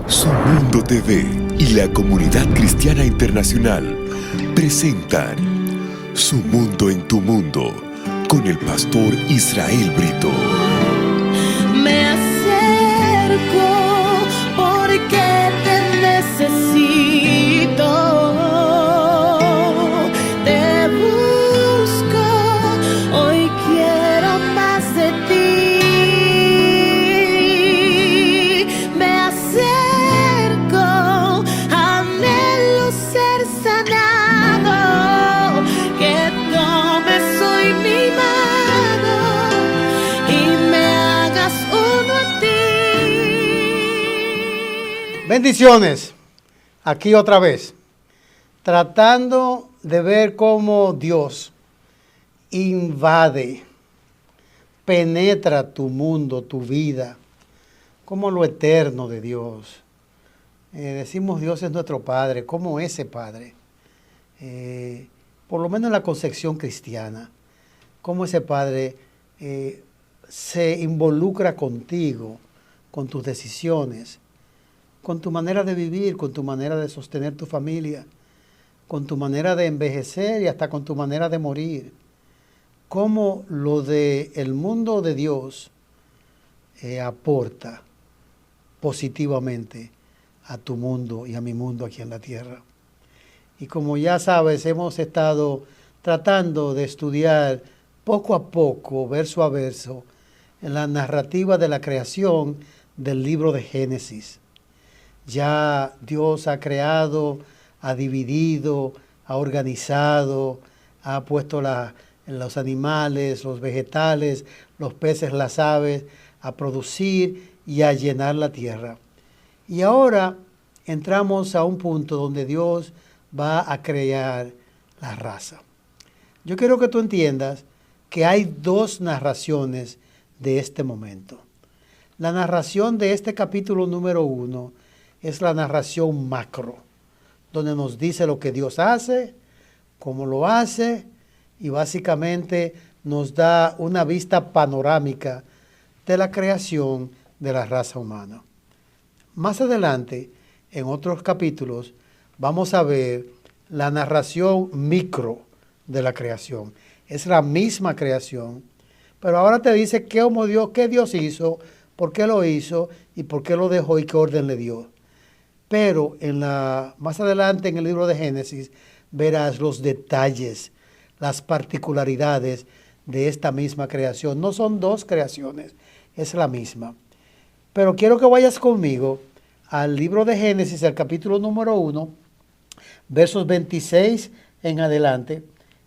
Su Mundo TV y la Comunidad Cristiana Internacional presentan Su Mundo en tu Mundo con el pastor Israel Brito. Me acerco porque te necesito. Te busco, hoy quiero más de ti. Me acerco, anhelo ser sanado. Que tomes hoy mi mano y me hagas uno a ti. Bendiciones, aquí otra vez, tratando de ver cómo Dios invade, penetra tu mundo, tu vida, como lo eterno de Dios. Decimos Dios es nuestro Padre, como ese Padre, por lo menos en la concepción cristiana, como ese Padre se involucra contigo, con tus decisiones, con tu manera de vivir, con tu manera de sostener tu familia, con tu manera de envejecer y hasta con tu manera de morir. Cómo lo del mundo de Dios aporta positivamente a tu mundo y a mi mundo aquí en la tierra. Y como ya sabes, hemos estado tratando de estudiar poco a poco, verso a verso, en la narrativa de la creación del libro de Génesis. Ya Dios ha creado, ha dividido, ha organizado, ha puesto los animales, los vegetales, los peces, las aves, a producir y a llenar la tierra. Y ahora entramos a un punto donde Dios va a crear la raza. Yo quiero que tú entiendas que hay dos narraciones de este momento. La narración de este capítulo número 1 es la narración macro, donde nos dice lo que Dios hace, cómo lo hace, y básicamente nos da una vista panorámica de la creación de la raza humana. Más adelante, en otros capítulos, vamos a ver la narración micro de la creación. Es la misma creación, pero ahora te dice qué Dios hizo, por qué lo hizo y por qué lo dejó y qué orden le dio. Pero más adelante en el libro de Génesis verás los detalles, las particularidades de esta misma creación. No son dos creaciones, es la misma. Pero quiero que vayas conmigo al libro de Génesis, el capítulo número 1, versos 26 en adelante.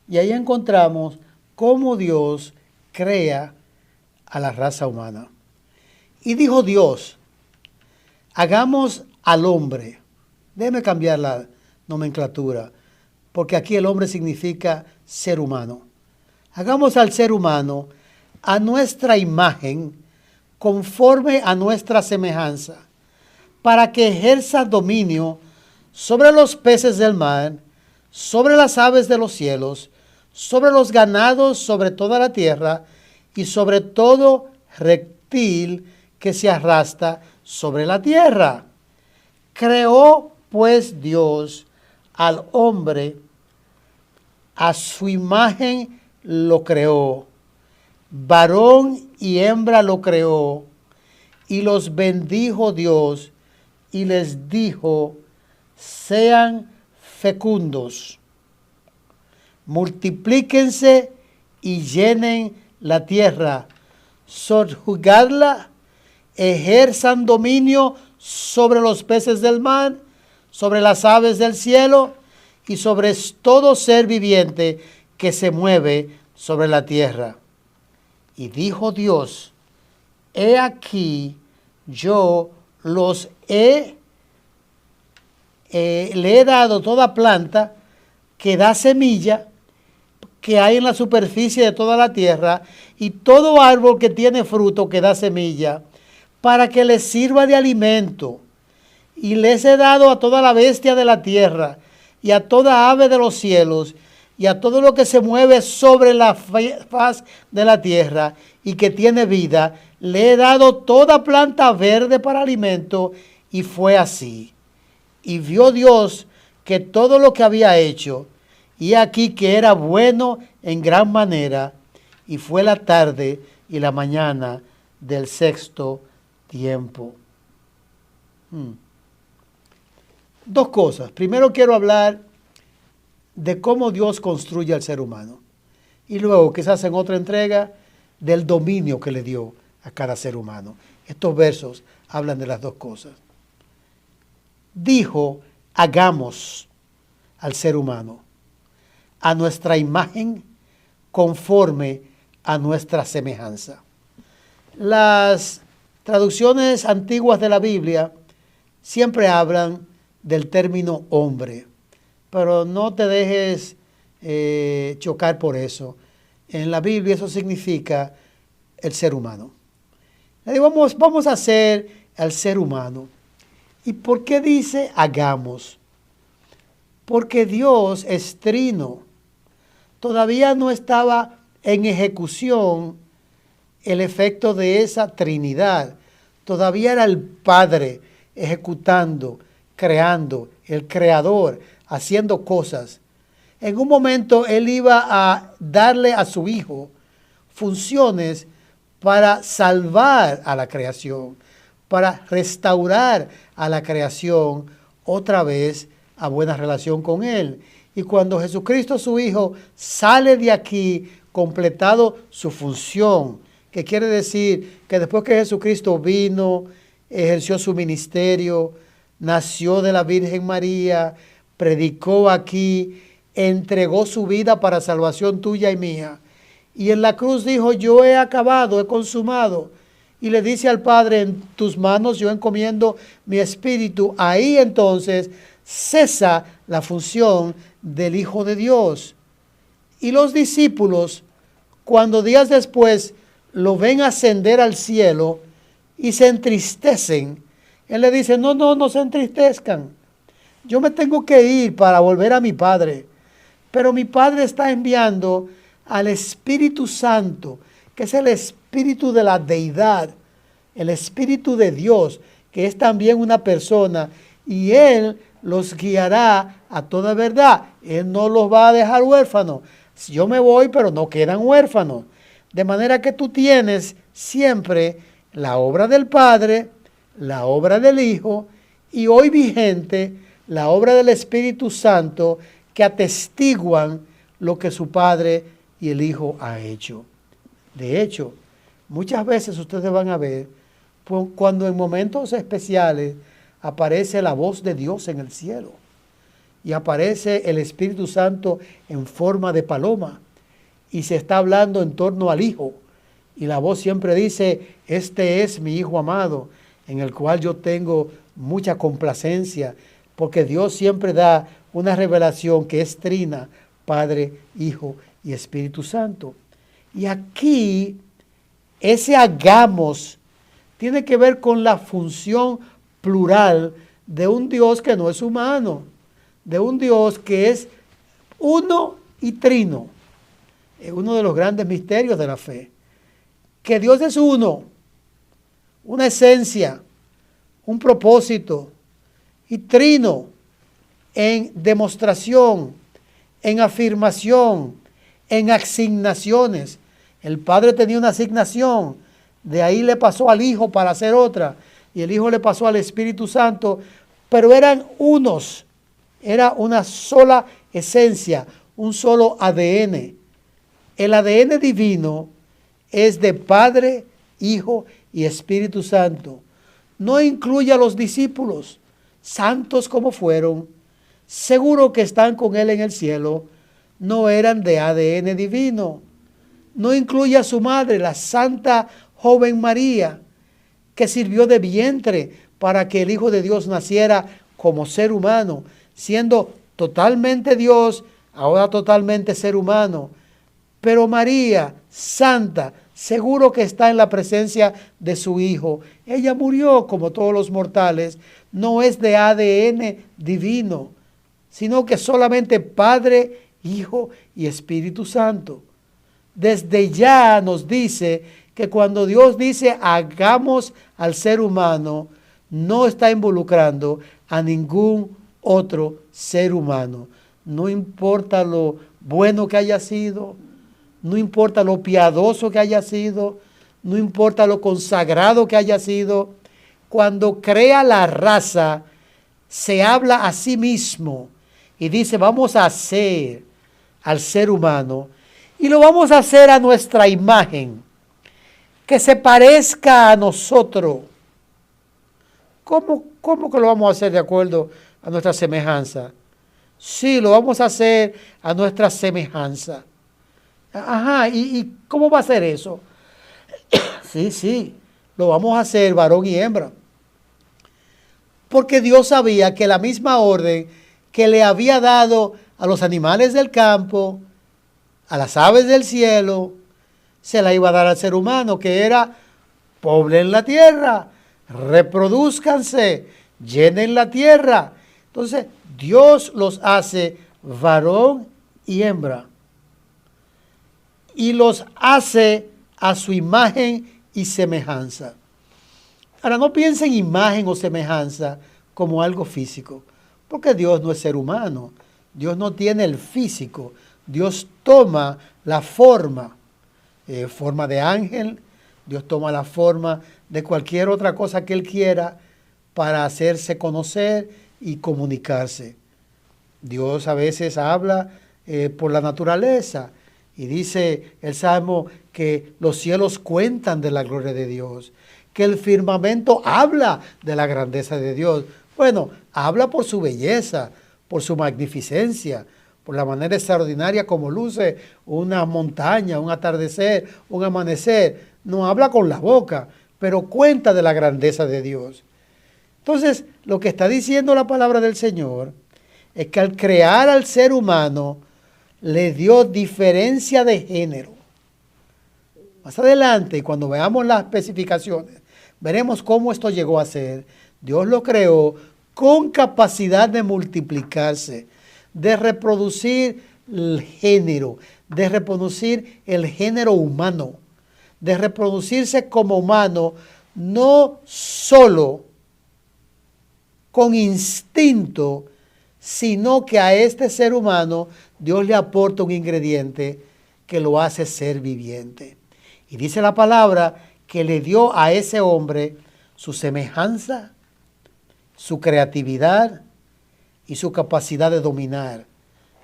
Y ahí encontramos cómo Dios crea a la raza humana. Y dijo Dios, hagamos al hombre. Déjeme cambiar la nomenclatura, porque aquí el hombre significa ser humano. Hagamos al ser humano a nuestra imagen, conforme a nuestra semejanza, para que ejerza dominio sobre los peces del mar, sobre las aves de los cielos, sobre los ganados, sobre toda la tierra, y sobre todo reptil que se arrastra sobre la tierra. Creó pues Dios al hombre, a su imagen lo creó, varón y hembra lo creó, y los bendijo Dios, y les dijo, sean fecundos, multiplíquense y llenen la tierra, sojuzgadla, ejerzan dominio sobre los peces del mar, sobre las aves del cielo y sobre todo ser viviente que se mueve sobre la tierra. Y dijo Dios, he aquí yo le he dado toda planta que da semilla que hay en la superficie de toda la tierra y todo árbol que tiene fruto que da semilla, para que les sirva de alimento. Y les he dado a toda la bestia de la tierra y a toda ave de los cielos y a todo lo que se mueve sobre la faz de la tierra y que tiene vida, le he dado toda planta verde para alimento Y fue así. Y vio Dios que todo lo que había hecho, y aquí que era bueno en gran manera, y fue la tarde y la mañana del sexto tiempo. Dos cosas. Primero quiero hablar de cómo Dios construye al ser humano. Y luego, quizás en otra entrega, del dominio que le dio a cada ser humano. Estos versos hablan de las dos cosas. Dijo, hagamos al ser humano a nuestra imagen conforme a nuestra semejanza. Las traducciones antiguas de la Biblia siempre hablan del término hombre, pero no te dejes chocar por eso. En la Biblia eso significa el ser humano. Vamos a hacer al ser humano. ¿Y por qué dice hagamos? Porque Dios es trino. Todavía no estaba en ejecución el efecto de esa Trinidad. Todavía era el Padre ejecutando, creando, el Creador, haciendo cosas. En un momento Él iba a darle a su Hijo funciones para salvar a la creación, para restaurar a la creación otra vez a buena relación con Él. Y cuando Jesucristo, su Hijo, sale de aquí completado su función, que quiere decir que después que Jesucristo vino, ejerció su ministerio, nació de la Virgen María, predicó aquí, entregó su vida para salvación tuya y mía. Y en la cruz dijo, yo he acabado, he consumado. Y le dice al Padre, en tus manos yo encomiendo mi espíritu. Ahí entonces cesa la función del Hijo de Dios. Y los discípulos, cuando días después lo ven ascender al cielo y se entristecen, Él le dice, no se entristezcan. Yo me tengo que ir para volver a mi Padre. Pero mi Padre está enviando al Espíritu Santo, que es el Espíritu de la Deidad, el Espíritu de Dios, que es también una persona, y Él los guiará a toda verdad. Él no los va a dejar huérfanos. Yo me voy, pero no quedan huérfanos. De manera que tú tienes siempre la obra del Padre, la obra del Hijo, y hoy vigente la obra del Espíritu Santo, que atestiguan lo que su Padre y el Hijo ha hecho. De hecho, muchas veces ustedes van a ver, cuando en momentos especiales aparece la voz de Dios en el cielo y aparece el Espíritu Santo en forma de paloma y se está hablando en torno al Hijo, y la voz siempre dice, este es mi Hijo amado, en el cual yo tengo mucha complacencia, porque Dios siempre da una revelación que es trina, Padre, Hijo y Espíritu Santo. Y aquí, ese hagamos tiene que ver con la función plural de un Dios que no es humano, de un Dios que es uno y trino. Es uno de los grandes misterios de la fe. Que Dios es uno, una esencia, un propósito, y trino en demostración, en afirmación, en asignaciones. El Padre tenía una asignación, de ahí le pasó al Hijo para hacer otra, y el Hijo le pasó al Espíritu Santo, pero eran unos, era una sola esencia, un solo ADN. El ADN divino es de Padre, Hijo y Espíritu Santo. No incluye a los discípulos, santos como fueron, seguro que están con Él en el cielo, no eran de ADN divino. No incluye a su madre, la Santa Joven María, que sirvió de vientre para que el Hijo de Dios naciera como ser humano, siendo totalmente Dios, ahora totalmente ser humano. Pero María, santa, seguro que está en la presencia de su Hijo. Ella murió como todos los mortales, no es de ADN divino, sino que solamente Padre, Hijo y Espíritu Santo. Desde ya nos dice que cuando Dios dice hagamos al ser humano, no está involucrando a ningún otro ser humano. No importa lo bueno que haya sido, no importa lo piadoso que haya sido, no importa lo consagrado que haya sido. Cuando crea la raza, se habla a sí mismo y dice, vamos a hacer al ser humano y lo vamos a hacer a nuestra imagen, que se parezca a nosotros. ¿Cómo que lo vamos a hacer de acuerdo a nuestra semejanza? Sí, lo vamos a hacer a nuestra semejanza. Ajá, ¿y cómo va a ser eso? Sí, lo vamos a hacer varón y hembra. Porque Dios sabía que la misma orden que le había dado a los animales del campo, a las aves del cielo, se la iba a dar al ser humano, que era poblen la tierra, reproduzcanse, llenen la tierra. Entonces, Dios los hace varón y hembra. Y los hace a su imagen y semejanza. Ahora, no piensen imagen o semejanza como algo físico, porque Dios no es ser humano. Dios no tiene el físico. Dios toma la forma de ángel. Dios toma la forma de cualquier otra cosa que Él quiera para hacerse conocer y comunicarse. Dios a veces habla por la naturaleza y dice el Salmo que los cielos cuentan de la gloria de Dios, que el firmamento habla de la grandeza de Dios. Bueno, habla por su belleza, por su magnificencia, por la manera extraordinaria como luce una montaña, un atardecer, un amanecer. No habla con la boca, pero cuenta de la grandeza de Dios. Entonces, lo que está diciendo la palabra del Señor es que al crear al ser humano, le dio diferencia de género. Más adelante, cuando veamos las especificaciones, veremos cómo esto llegó a ser. Dios lo creó con capacidad de multiplicarse, de reproducir el género, de reproducir el género humano, de reproducirse como humano, no solo con instinto, sino que a este ser humano Dios le aporta un ingrediente que lo hace ser viviente. Y dice la palabra que le dio a ese hombre su semejanza, su creatividad y su capacidad de dominar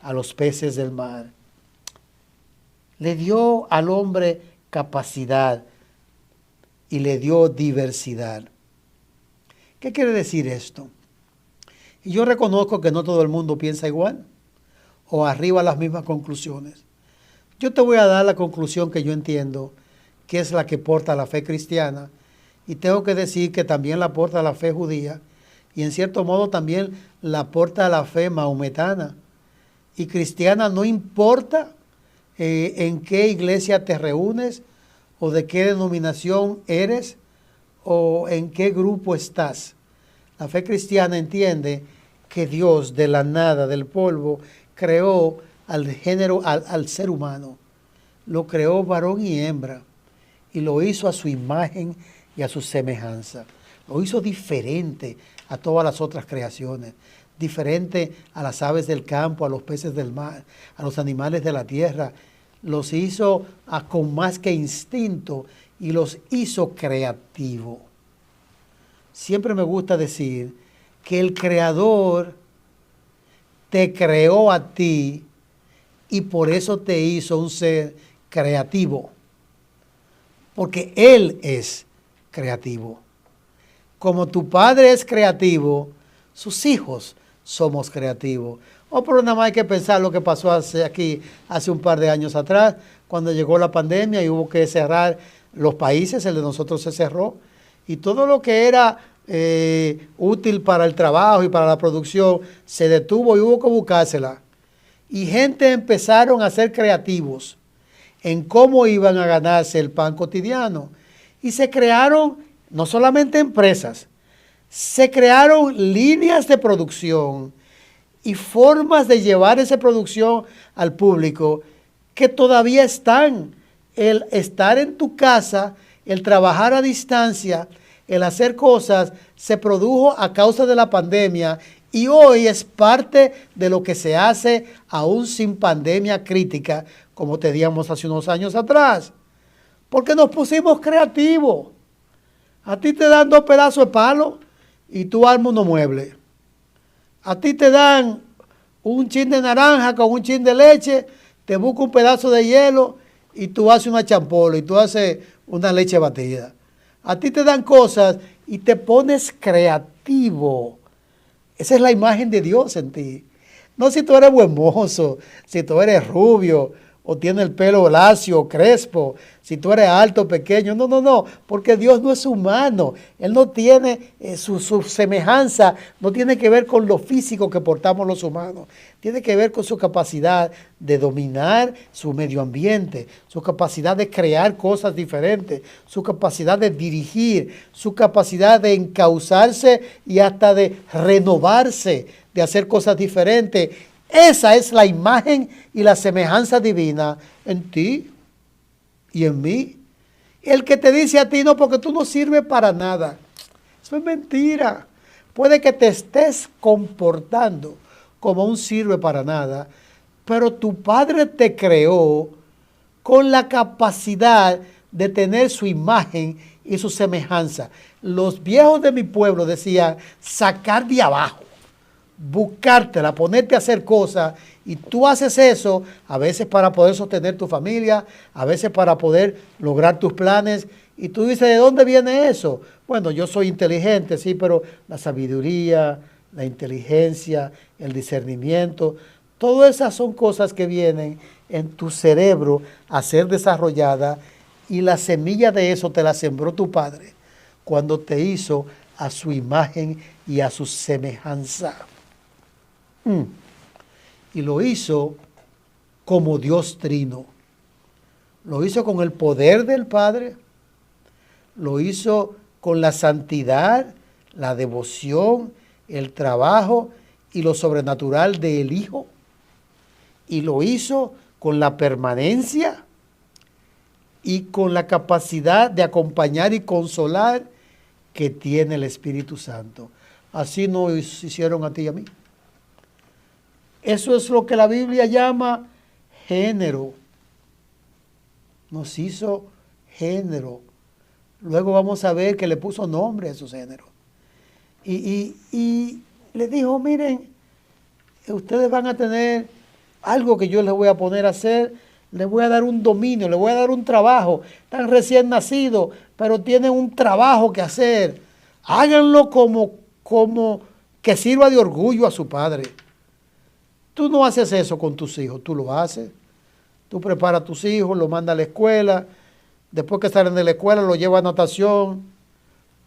a los peces del mar. Le dio al hombre capacidad y le dio diversidad. ¿Qué quiere decir esto? Y yo reconozco que no todo el mundo piensa igual o arriba a las mismas conclusiones. Yo te voy a dar la conclusión que yo entiendo, que es la que porta la fe cristiana, y tengo que decir que también la porta la fe judía, y en cierto modo también la porta la fe maometana. Y cristiana, no importa en qué iglesia te reúnes, o de qué denominación eres, o en qué grupo estás. La fe cristiana entiende que Dios de la nada, del polvo, creó al género, al ser humano. Lo creó varón y hembra y lo hizo a su imagen y a su semejanza. Lo hizo diferente a todas las otras creaciones, diferente a las aves del campo, a los peces del mar, a los animales de la tierra. Los hizo con más que instinto y los hizo creativo. Siempre me gusta decir que el Creador te creó a ti y por eso te hizo un ser creativo. Porque Él es creativo. Como tu padre es creativo, sus hijos somos creativos. Pero nada más hay que pensar lo que pasó hace un par de años atrás, cuando llegó la pandemia y hubo que cerrar los países, el de nosotros se cerró. Y todo lo que era útil para el trabajo y para la producción se detuvo y hubo que buscársela. Y gente empezaron a ser creativos en cómo iban a ganarse el pan cotidiano. Y se crearon no solamente empresas, se crearon líneas de producción y formas de llevar esa producción al público que todavía están. El estar en tu casa, el trabajar a distancia, el hacer cosas se produjo a causa de la pandemia y hoy es parte de lo que se hace aún sin pandemia crítica, como teníamos hace unos años atrás. Porque nos pusimos creativos. A ti te dan 2 pedazos de palo y tú armas unos muebles. A ti te dan un chin de naranja con un chin de leche, te busca un pedazo de hielo y tú haces una champola y tú haces una leche batida. A ti te dan cosas y te pones creativo. Esa es la imagen de Dios en ti. No si tú eres buen mozo, si tú eres rubio o tienes el pelo lacio o crespo, si tú eres alto o pequeño. No, porque Dios no es humano. Él no tiene su semejanza, no tiene que ver con lo físico que portamos los humanos. Tiene que ver con su capacidad de dominar su medio ambiente, su capacidad de crear cosas diferentes, su capacidad de dirigir, su capacidad de encauzarse y hasta de renovarse, de hacer cosas diferentes. Esa es la imagen y la semejanza divina en ti y en mí. El que te dice a ti, no, porque tú no sirves para nada. Eso es mentira. Puede que te estés comportando como un sirve para nada, pero tu padre te creó con la capacidad de tener su imagen y su semejanza. Los viejos de mi pueblo decían, sacar de abajo, buscártela, ponerte a hacer cosas, y tú haces eso a veces para poder sostener tu familia, a veces para poder lograr tus planes, y tú dices, ¿de dónde viene eso? Bueno, yo soy inteligente, sí, pero la sabiduría, la inteligencia, el discernimiento, todas esas son cosas que vienen en tu cerebro a ser desarrollada, y la semilla de eso te la sembró tu padre cuando te hizo a su imagen y a su semejanza. Y lo hizo como Dios Trino. Lo hizo con el poder del Padre, lo hizo con la santidad, la devoción, el trabajo y lo sobrenatural del Hijo. Y lo hizo con la permanencia y con la capacidad de acompañar y consolar que tiene el Espíritu Santo. Así nos hicieron a ti y a mí. Eso es lo que la Biblia llama género. Nos hizo género. Luego vamos a ver que le puso nombre a esos géneros. Y le dijo, miren, ustedes van a tener algo que yo les voy a poner a hacer. Les voy a dar un dominio, les voy a dar un trabajo. Están recién nacidos, pero tienen un trabajo que hacer. Háganlo como que sirva de orgullo a su padre. Tú no haces eso con tus hijos, tú lo haces. Tú preparas a tus hijos, los mandas a la escuela. Después que salen de la escuela, los llevas a natación,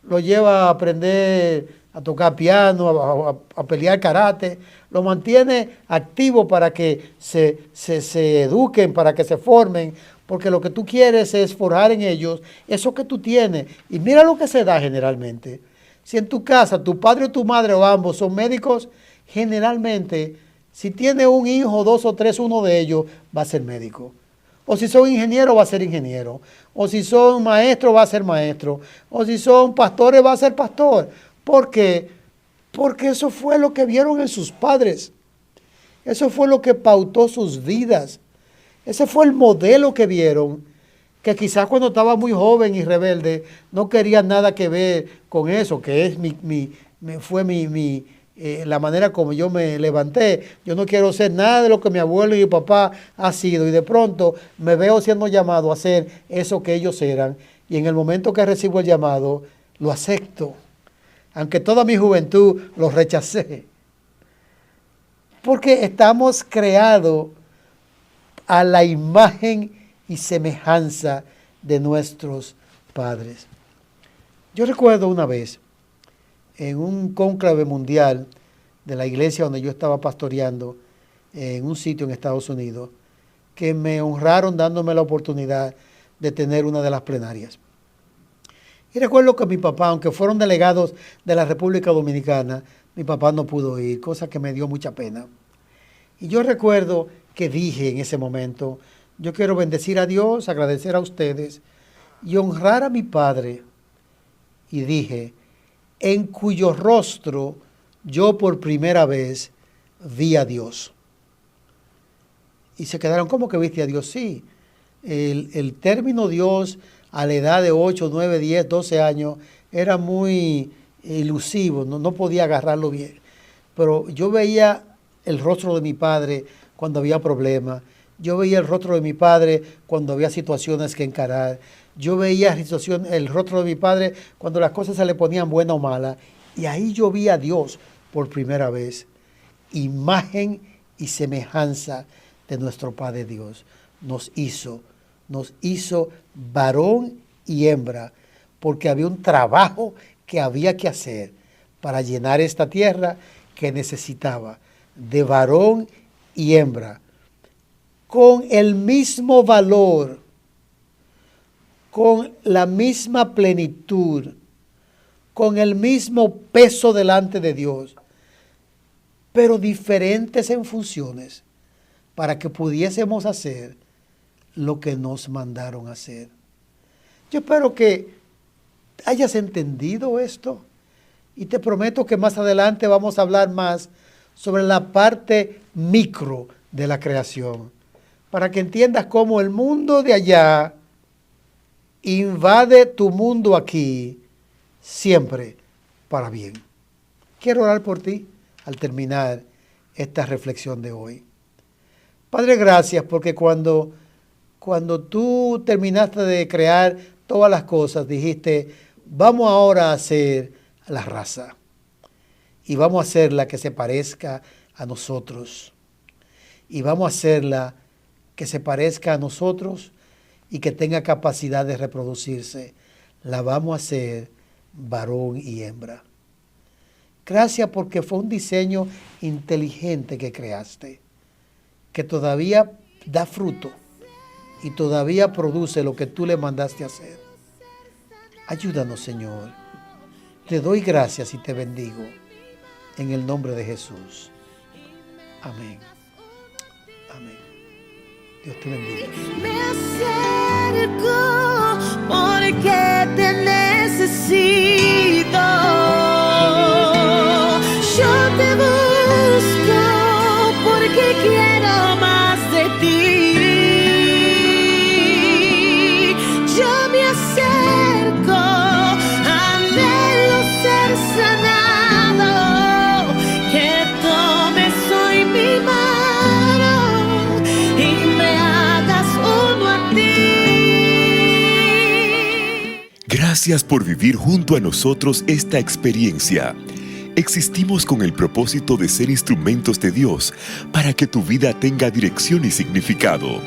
los llevas a aprender a tocar piano, a pelear karate. Los mantiene activos para que se eduquen, para que se formen, porque lo que tú quieres es forjar en ellos eso que tú tienes. Y mira lo que se da generalmente. Si en tu casa tu padre o tu madre o ambos son médicos, generalmente, si tiene un hijo, 2 o 3, uno de ellos va a ser médico. O si son ingenieros, va a ser ingeniero. O si son maestros, va a ser maestro. O si son pastores, va a ser pastor. ¿Por qué? Porque eso fue lo que vieron en sus padres. Eso fue lo que pautó sus vidas. Ese fue el modelo que vieron, que quizás cuando estaba muy joven y rebelde, no quería nada que ver con eso, que es la manera como yo me levanté. Yo no quiero ser nada de lo que mi abuelo y mi papá ha sido, y de pronto me veo siendo llamado a hacer eso que ellos eran, y en el momento que recibo el llamado, lo acepto, aunque toda mi juventud lo rechacé, porque estamos creados a la imagen y semejanza de nuestros padres. Yo recuerdo una vez, en un cónclave mundial de la iglesia donde yo estaba pastoreando, en un sitio en Estados Unidos, que me honraron dándome la oportunidad de tener una de las plenarias. Y recuerdo que mi papá, aunque fueron delegados de la República Dominicana, mi papá no pudo ir, cosa que me dio mucha pena. Y yo recuerdo que dije en ese momento, yo quiero bendecir a Dios, agradecer a ustedes y honrar a mi padre y dije, en cuyo rostro yo por primera vez vi a Dios. Y se quedaron, ¿cómo que viste a Dios? Sí, el término Dios a la edad de 8, 9, 10, 12 años era muy elusivo, no podía agarrarlo bien. Pero yo veía el rostro de mi padre cuando había problemas. Yo veía el rostro de mi padre cuando había situaciones que encarar. Yo veía el rostro de mi padre cuando las cosas se le ponían buenas o malas. Y ahí yo vi a Dios por primera vez. Imagen y semejanza de nuestro Padre Dios. Nos hizo varón y hembra, porque había un trabajo que había que hacer para llenar esta tierra que necesitaba de varón y hembra, con el mismo valor, con la misma plenitud, con el mismo peso delante de Dios, pero diferentes en funciones, para que pudiésemos hacer lo que nos mandaron a hacer. Yo espero que hayas entendido esto y te prometo que más adelante vamos a hablar más sobre la parte micro de la creación, para que entiendas cómo el mundo de allá invade tu mundo aquí, siempre para bien. Quiero orar por ti al terminar esta reflexión de hoy. Padre, gracias porque cuando tú terminaste de crear todas las cosas, dijiste, vamos ahora a hacer la raza y vamos a hacerla que se parezca a nosotros y vamos a hacerla que se parezca a nosotros y que tenga capacidad de reproducirse. La vamos a hacer varón y hembra. Gracias porque fue un diseño inteligente que creaste, que todavía da fruto y todavía produce lo que tú le mandaste a hacer. Ayúdanos, Señor. Te doy gracias y te bendigo en el nombre de Jesús. Amén. Amén. Dios te bendiga. Me acerco porque te necesito. Yo te busco porque quiero más de ti. Yo me acerco, anhelo ser sanado, que tomes hoy mi mano y me hagas uno a ti. Gracias por vivir junto a nosotros esta experiencia. Existimos con el propósito de ser instrumentos de Dios para que tu vida tenga dirección y significado.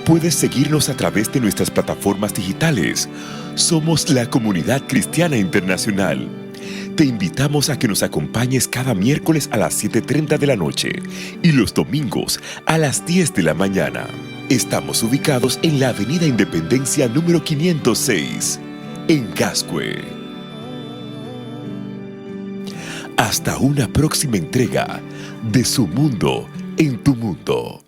Puedes seguirnos a través de nuestras plataformas digitales. Somos la Comunidad Cristiana Internacional. Te invitamos a que nos acompañes cada miércoles a las 7:30 de la noche y los domingos a las 10 de la mañana. Estamos ubicados en la Avenida Independencia número 506, en Gascue. Hasta una próxima entrega de Su Mundo en tu Mundo.